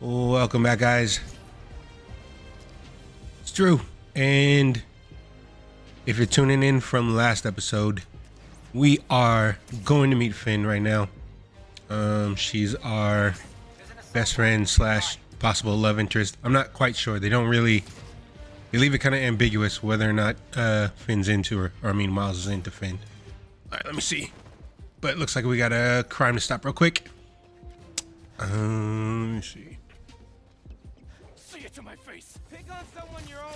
Welcome back, guys. It's Drew, and if you're tuning in from last episode, we are going to meet Finn right now. She's our best friend slash possible love interest. I'm not quite sure. They leave it kind of ambiguous whether or not Finn's into her, or I mean Miles is into Finn. All right, let me see. But it looks like we got a crime to stop real quick. Let me see. Say it to my face. Pick on someone your own.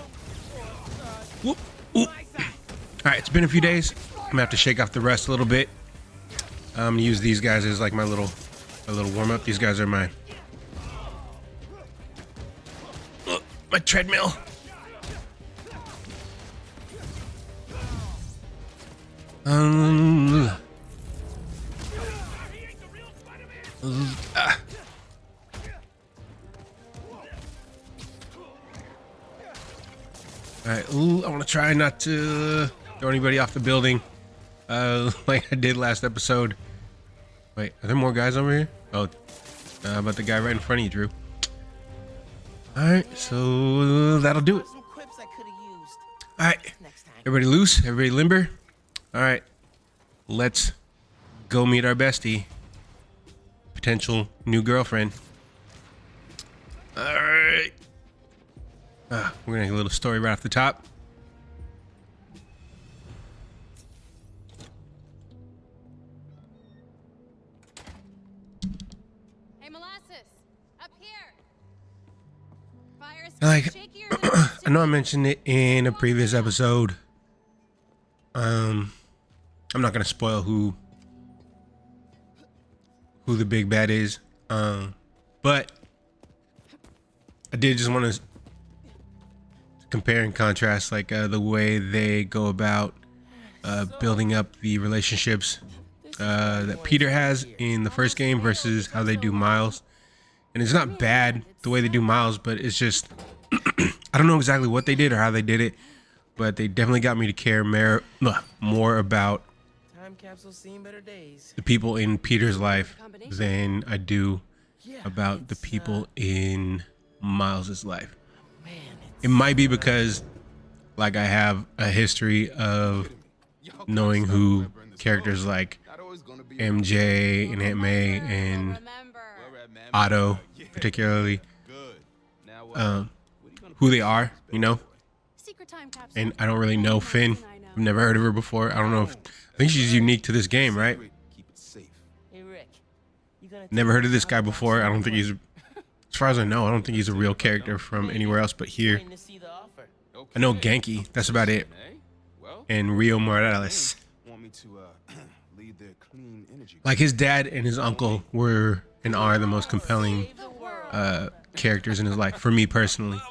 Whoop, whoop. All right, it's been a few days. I'm gonna have to shake off the rust a little bit. I'm gonna use these guys as like my little warm up. These guys are my treadmill. Alright, I want to try not to throw anybody off the building like I did last episode. Wait, are there more guys over here? Oh, about the guy right in front of you, Drew. Alright, so that'll do it. Alright, everybody loose, everybody limber. Alright, let's go meet our bestie. Potential new girlfriend. Alright. We're gonna get a little story right off the top. Hey, Molasses, up here. Fire is Like, shaky. I know I mentioned it in a previous episode. I'm not gonna spoil who the big bad is. But I did just want to compare and contrast like the way they go about building up the relationships that Peter has in the first game versus how they do Miles. And it's not bad the way they do Miles, but it's just I don't know exactly what they did or how they did it, but they definitely got me to care more about the people in Peter's life than I do about the people in Miles's life. It might be because like I have a history of knowing who characters like MJ and Aunt May and Otto particularly who they are, you know. And I don't really know Finn. I've never heard of her before. I don't know if I think she's unique to this game, right? Never heard of this guy before. I don't think he's, as far as I know, I don't think he's a real character from anywhere else but here. I know Genki, that's about it. And Rio Morales. Like his dad and his uncle were and are the most compelling characters in his life for me personally.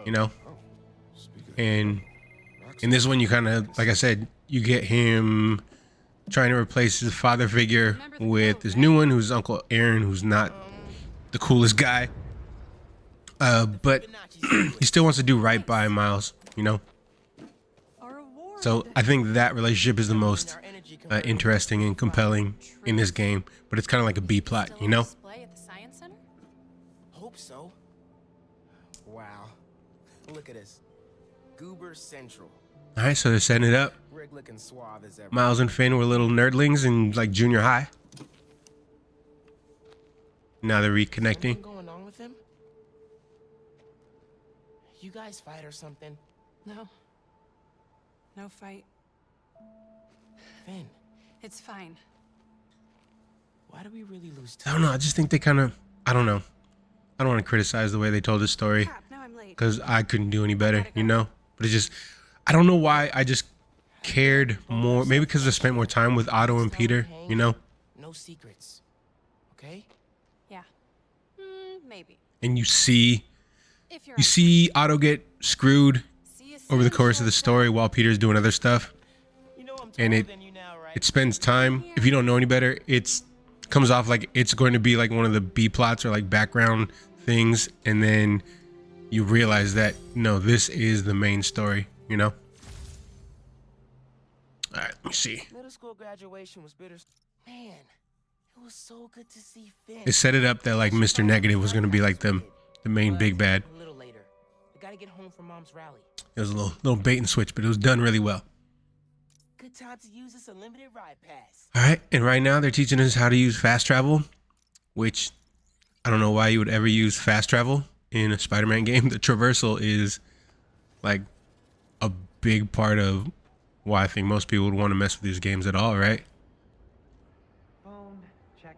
You know? And in this one you kind of, like I said, you get him trying to replace his father figure with this new one who's Uncle Aaron, who's not the coolest guy. But he still wants to do right by Miles, you know? So I think that relationship is the most interesting and compelling in this game, but it's kind of like a B plot, you know? Hope so. Wow. Look at this. Goober Central. All right, so they're setting it up. Rick looking suave as ever. Miles and Finn were little nerdlings in like junior high. Now they're reconnecting. Something going on with him? You guys fight or something? No. No fight. Finn, It's fine. why do we really lose I time? don't know. I just think they kind of, I don't know. I don't want to criticize the way they told the story Crap, now I'm late. because I couldn't do any better, you know? But it's just, I don't know why I just cared more. Maybe because I spent more time with Otto and Peter, you know? No secrets. Okay? Yeah. Maybe. And you see If you're Otto get screwed see you over the soon, course of the short story while Peter's doing other stuff. You know I'm And taller than you now, right? it spends time. If you don't know any better, it's comes off like it's going to be like one of the B plots or like background things, and then you realize that no, this is the main story, you know? All right, let me see. Middle school graduation was bitter. Man, it was so good to see Finn. It set it up that like Mr. Negative was gonna be like the main big bad. A little later. I gotta get home from Mom's rally. It was a little bait and switch, but it was done really well. Good time to use this unlimited ride pass. All right, and right now they're teaching us how to use fast travel, which I don't know why you would ever use fast travel in a Spider-Man game. The traversal is like a big part of why I think most people would want to mess with these games at all, right? Phone, check.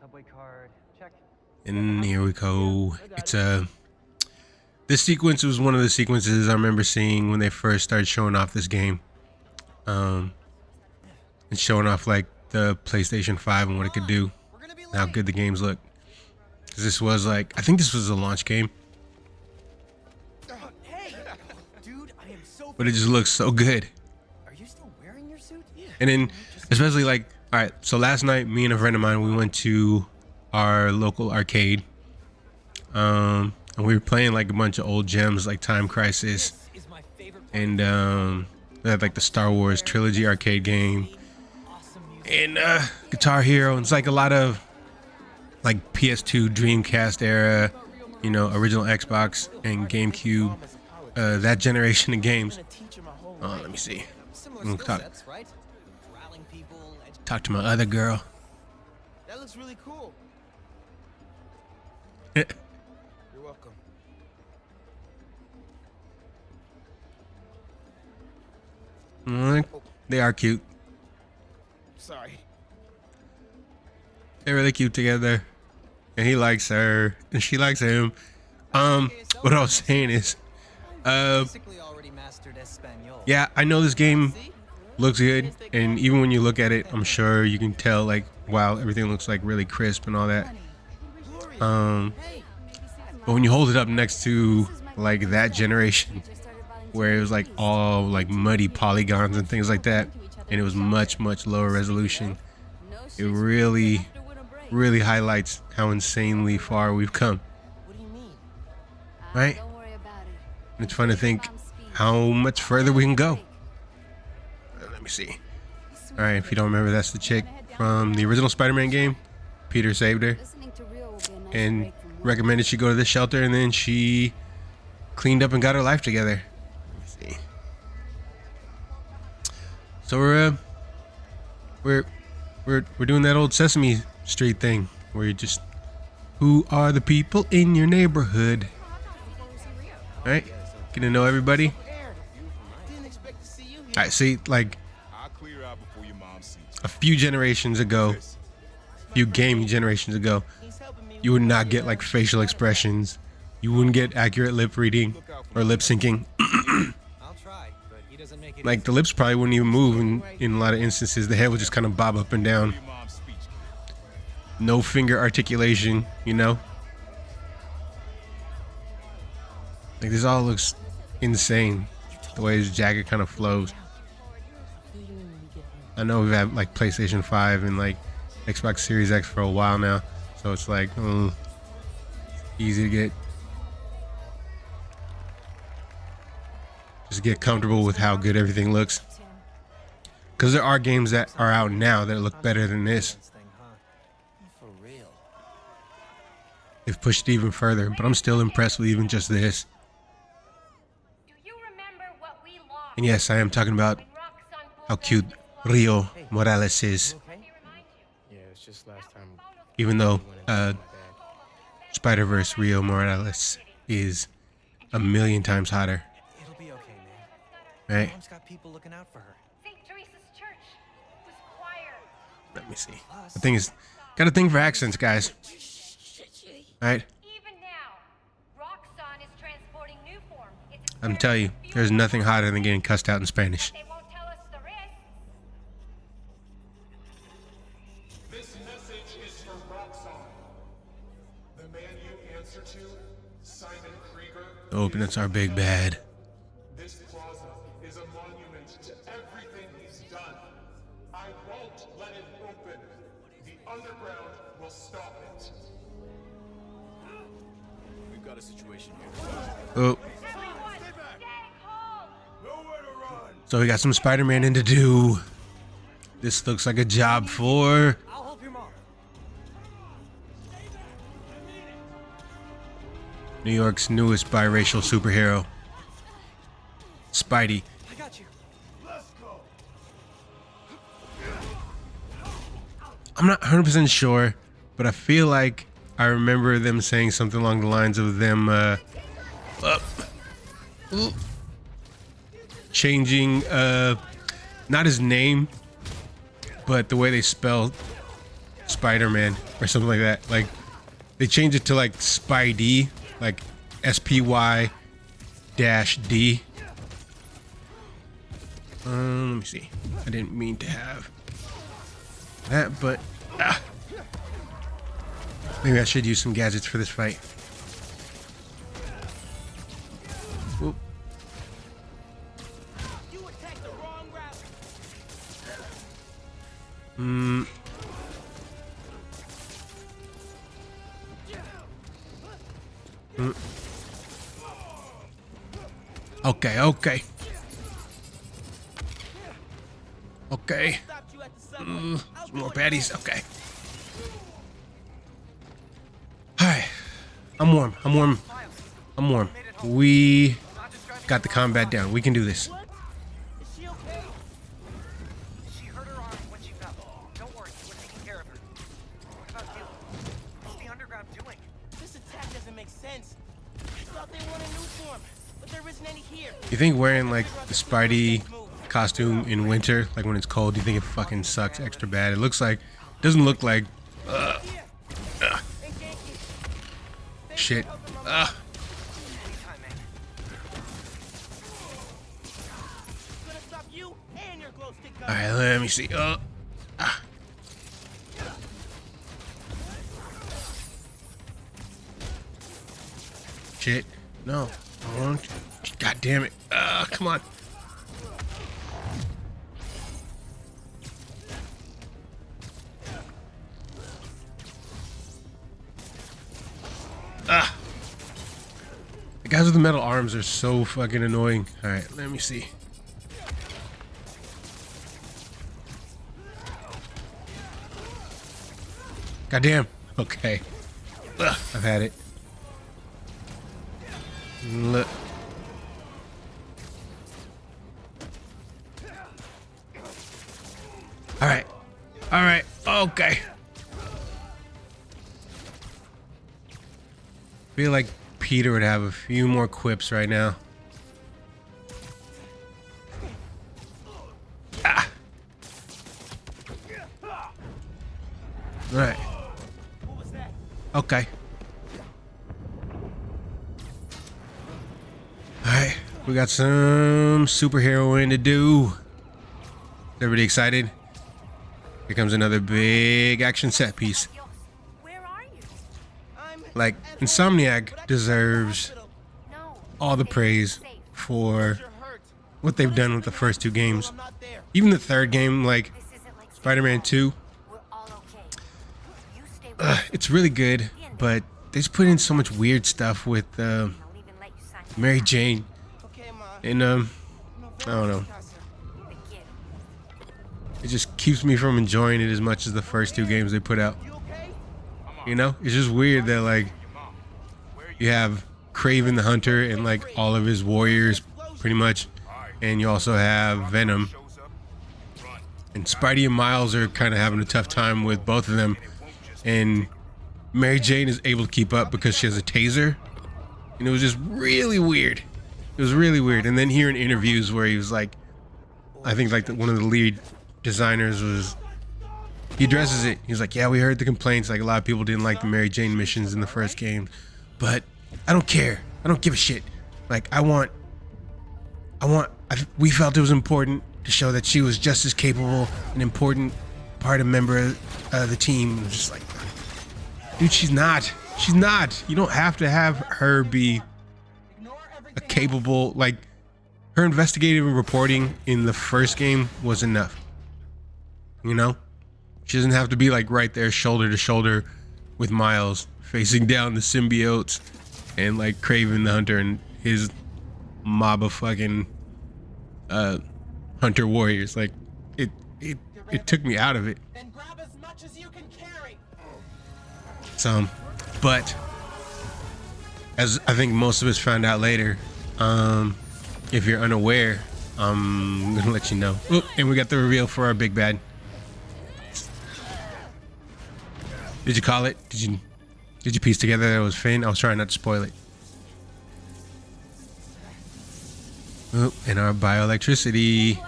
Subway card, check. And here we go. It's this sequence was one of the sequences I remember seeing when they first started showing off this game. And showing off like the PlayStation 5 and what it could do, and how good the games look. Because this was like, I think this was a launch game, Hey, dude, I am so. but it just looks so good. Are you still wearing your suit? Yeah. And then, especially like, all right, so last night, me and a friend of mine, we went to our local arcade. And we were playing like a bunch of old gems like Time Crisis. Is my favorite. And they had like the Star Wars trilogy arcade game. Awesome music. And Guitar Hero. And it's like a lot of like PS2, Dreamcast era, you know, original Xbox and GameCube. That generation of games. Let me see. Similar skill sets, right? Rallying people. Talk to my other girl. That looks really cool. Eh, You're welcome. They are cute. Sorry. They're really cute together. And he likes her. And she likes him. What I was saying is, Basically already mastered Espanol. yeah, I know this game looks good. And even when you look at it, I'm sure you can tell like, wow, everything looks like really crisp and all that. But when you hold it up next to like that generation, where it was like all like muddy polygons and things like that, and it was much lower resolution, it really highlights how insanely far we've come, What do you mean? right? And it's fun to think how much further we can go. Let me see. All right, if you don't remember, that's the chick from the original Spider-Man game. Peter saved her and recommended she go to this shelter, and then she cleaned up and got her life together. Let me see. So we're doing that old Sesame Street thing where you just, who are the people in your neighborhood? All right, getting to know everybody. Didn't expect to see you here. All right, see, like I'll clear out before your mom sees a few generations ago, few gaming generations ago, He's helping me. you would not get like facial expressions. You wouldn't get accurate lip reading or lip syncing. I'll try, but he doesn't make it. Like the lips probably wouldn't even move in a lot of instances. The head would just kind of bob up and down. your mom's speech. No finger articulation, you know? Like this all looks insane. The way his jacket kind of flows. I know we've had like PlayStation 5 and like Xbox Series X for a while now. So it's like easy to get comfortable with how good everything looks. Because there are games that are out now that look better than this. Thing, huh? For real. They've pushed it even further, but I'm still impressed with even just this. Do you remember what we lost? And yes, I am talking about when Roxxon pulled how down cute his wall? Rio Morales is. Okay. Let me remind you. Yeah, it's just last time. Even though My dad. Spider-Verse Rio Morales is a million times hotter, It'll be okay, man. right? Mom's got people looking out for her. St. Teresa's church was choir. Let me see. The thing is, got a thing for accents, guys. Right? Even now, Roxxon is transporting new form. It's I'm telling you, there's nothing hotter than getting cussed out in Spanish. They won't tell us the risk. This message is from Roxxon. The man you answer to, Simon Krieger. Oh, but that's our big bad. This plaza is a monument to everything he's done. I won't let it open. The underground will stop it. We've got a situation here. Oh, Everyone, stay calm. Nowhere to run. so we got some Spider-Man in to do. This looks like a job for I'll help your mom. New York's newest biracial superhero, Spidey. I got you. I'm not 100% sure, but I feel like I remember them saying something along the lines of them changing not his name, but the way they spell Spider-Man or something like that. Like they changed it to like Spidey, like SPY-D. Let me see. I didn't mean to have that, but maybe I should use some gadgets for this fight. Whoop. You attacked the wrong route. Okay, okay. Okay. Stopped you at the subway. I'll Some more do it baddies. Okay. Hi. I'm warm. I'm warm. I'm warm. We got the combat down. We can do this. What? Is she okay? She hurt her arm when she fell. Don't worry, we're taking care of her. What about you? What's the underground doing? This attack doesn't make sense. I thought they wanted new form, but there isn't any here. You think wearing like the Spidey costume in winter, like when it's cold, you think it fucking sucks extra bad? It looks like, doesn't look like Hey, Genki. shit. Anytime, man. Gonna stop you and your glow stick gun. All right, let me see. Shit. No. I won't. God damn it. Come on. The guys with the metal arms are so fucking annoying. All right, let me see. Goddamn. Okay. I've had it. Look. All right. All right. Okay. Feel like Peter would have a few more quips right now. Ah. All right. What was that? Okay. Alright, we got some superheroing to do. Everybody excited? Here comes another big action set piece. Where are you? I'm Like, at home, Insomniac but I deserves hospital. No. all the It's praise safe. for You're hurt. what they've done with the first two games. I'm not there. Even the third game, like This isn't like Spider-Man 2, We're all okay. You stay with us. it's really good, but they just put in so much weird stuff with I'll even let you sign Mary Jane. Okay, Ma. And, No, I don't know. the kid. It just keeps me from enjoying it as much as the first two games they put out. You okay? You know, it's just weird that like you have Kraven the Hunter and like all of his warriors pretty much, and you also have Venom, and Spidey and Miles are kind of having a tough time with both of them, and Mary Jane is able to keep up because she has a taser, and it was just really weird. It was really weird. And then hearing interviews where he was like, I think like one of the lead designers was, he addresses it. He's like, yeah, we heard the complaints. Like a lot of people didn't like the Mary Jane missions in the first game, but I don't care. I don't give a shit. Like we felt it was important to show that she was just as capable, an important part of member of the team. It was just like, dude, she's not. She's not. You don't have to have her be a capable, like her investigative reporting in the first game was enough. You know? She doesn't have to be like right there shoulder to shoulder with Miles facing down the symbiotes and like Kraven the Hunter and his mob of fucking hunter warriors. Like it took me out of it. Then grab as much as you can carry. But as I think most of us found out later, if you're unaware, I'm gonna let you know. Oop, and we got the reveal for our big bad. Did you call it? Did you piece together that it was Finn? I was trying not to spoil it. Oop, and our bioelectricity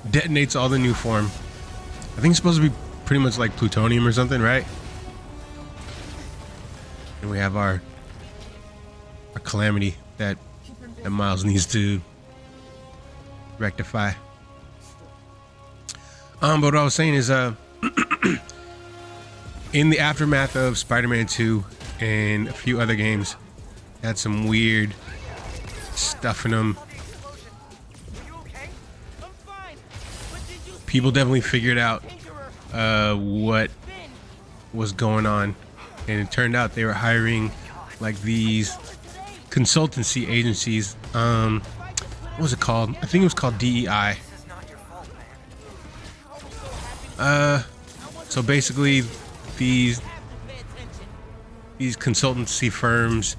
detonates all the new form. I think it's supposed to be pretty much like plutonium or something, right? And we have our calamity that Miles needs to rectify. But what I was saying is, in the aftermath of Spider-Man 2 and a few other games, had some weird stuff in them. People definitely figured out what was going on, and it turned out they were hiring like these consultancy agencies. What was it called? I think it was called DEI. So basically these consultancy firms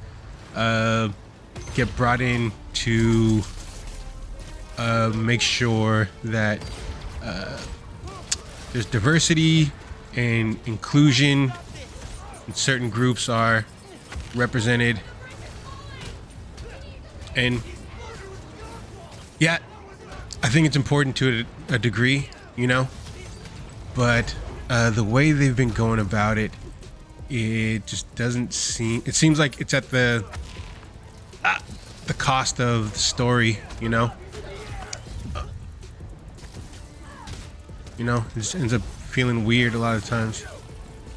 get brought in to make sure that there's diversity and inclusion, and certain groups are represented. And yeah, I think it's important to a degree, you know, but the way they've been going about it, it just doesn't seem, it seems like it's at the cost of the story, you know. It just ends up feeling weird a lot of times.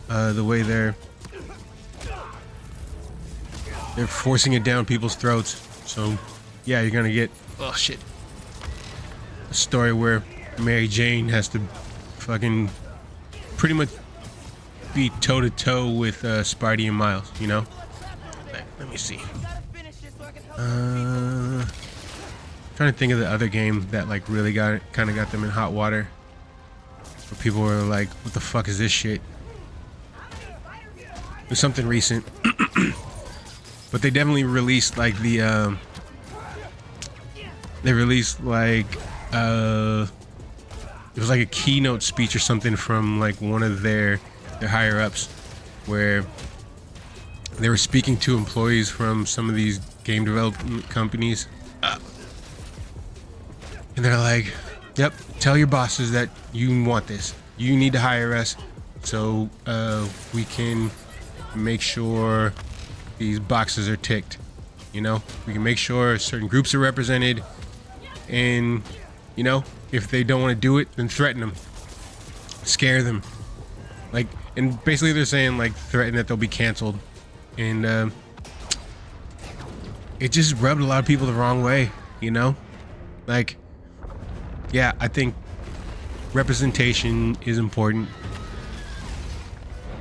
The way they're forcing it down people's throats. So yeah, you're gonna get, oh shit, a story where Mary Jane has to fucking pretty much be toe to toe with Spidey and Miles, you know. Let me see. Trying to think of the other game that like really got them in hot water. Where people were like, "What the fuck is this shit?" It was something recent, but they definitely released like the they released like it was like a keynote speech or something from like one of their higher ups, where they were speaking to employees from some of these game development companies, and they're like, "Yep, tell your bosses that you want this. You need to hire us so we can make sure these boxes are ticked. You know, we can make sure certain groups are represented, and you know, if they don't want to do it, then threaten them, scare them, like." And basically they're saying like threaten that they'll be canceled, and it just rubbed a lot of people the wrong way, you know. Like, yeah, I think representation is important,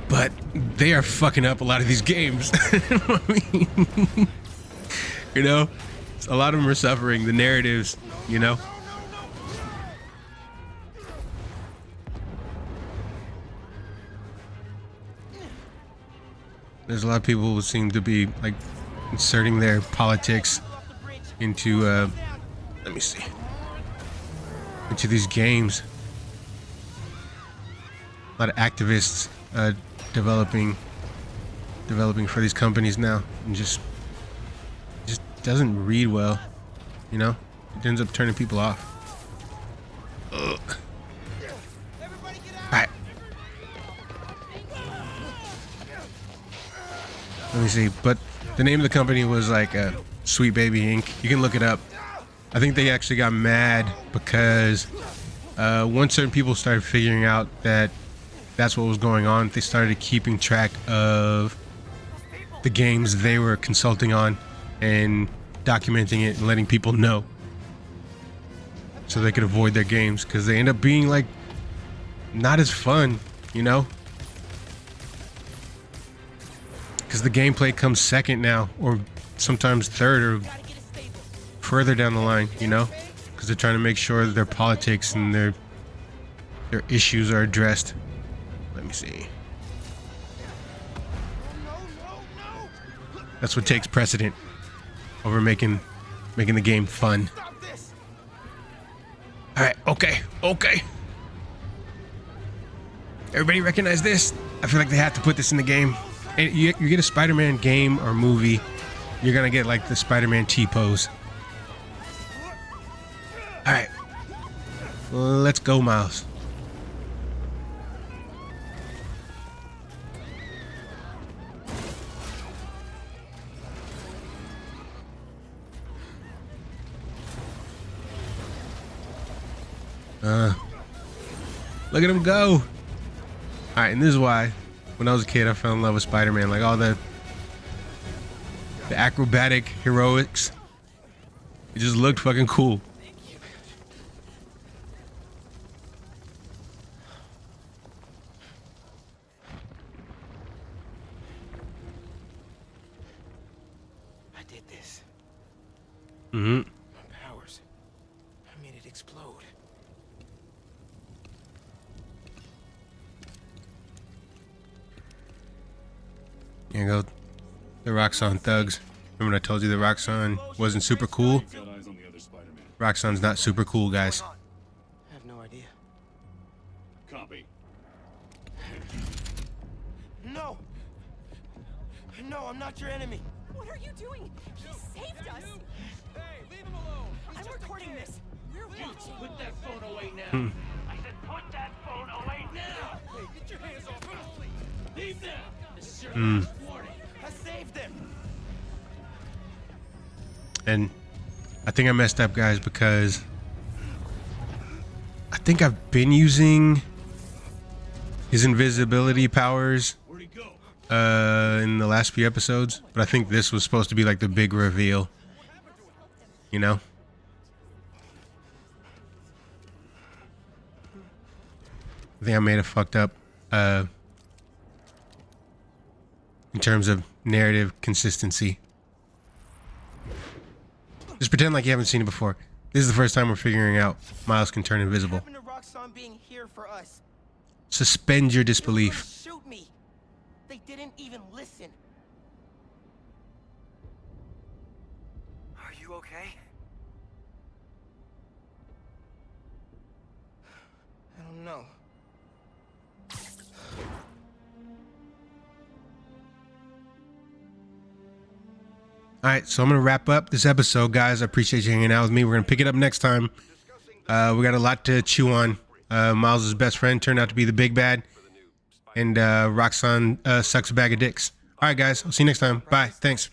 but they are fucking up a lot of these games. I mean, you know, a lot of them are suffering the narratives, you know. There's a lot of people who seem to be like inserting their politics into let me see, into these games. A lot of activists developing for these companies now, and just doesn't read well, you know. It ends up turning people off. Ugh. Alright. Let me see, but the name of the company was like Sweet Baby Inc. You can look it up. I think they actually got mad because once certain people started figuring out that that's what was going on, they started keeping track of the games they were consulting on and documenting it and letting people know so they could avoid their games, because they end up being like not as fun, you know. Because the gameplay comes second now, or sometimes third, or further down the line, you know, because they're trying to make sure that their politics and their issues are addressed. Let me see. That's what takes precedent over making the game fun. Stop this! All right, okay. Everybody recognize this? I feel like they have to put this in the game. And you get a Spider-Man game or movie, you're gonna get like the Spider-Man T-pose. All right, let's go, Miles. Look at him go. All right, and this is why when I was a kid I fell in love with Spider-Man. Like all the acrobatic heroics, it just looked fucking cool. I did this. Mm-hmm. My powers. I made it explode. Here you go. The Roxxon thugs. Remember when I told you the Roxxon wasn't super cool? Roxxon's not super cool, guys. I have no idea. Copy. No! No, I'm not your enemy. What are you doing? He saved us. Hey, leave him alone. I'm recording this. We're watching. Put that phone away now. I said put that phone away now. Hey, get your hands off me. Leave now. This is your last warning. I saved them. And I think I messed up, guys, because I think I've been using his invisibility powers Where'd he go? in the last few episodes, but I think this was supposed to be like the big reveal, you know? I think I made a fucked up in terms of narrative consistency. Just pretend like you haven't seen it before. This is the first time we're figuring out Miles can turn invisible. What happened to Roxxon being here for us? Suspend your They were disbelief. gonna shoot me. They didn't even listen. Are you okay? I don't know. All right, so I'm going to wrap up this episode, guys. I appreciate you hanging out with me. We're going to pick it up next time. We got a lot to chew on. Miles' best friend turned out to be the big bad. And Roxxon sucks a bag of dicks. All right, guys. I'll see you next time. Bye. Thanks.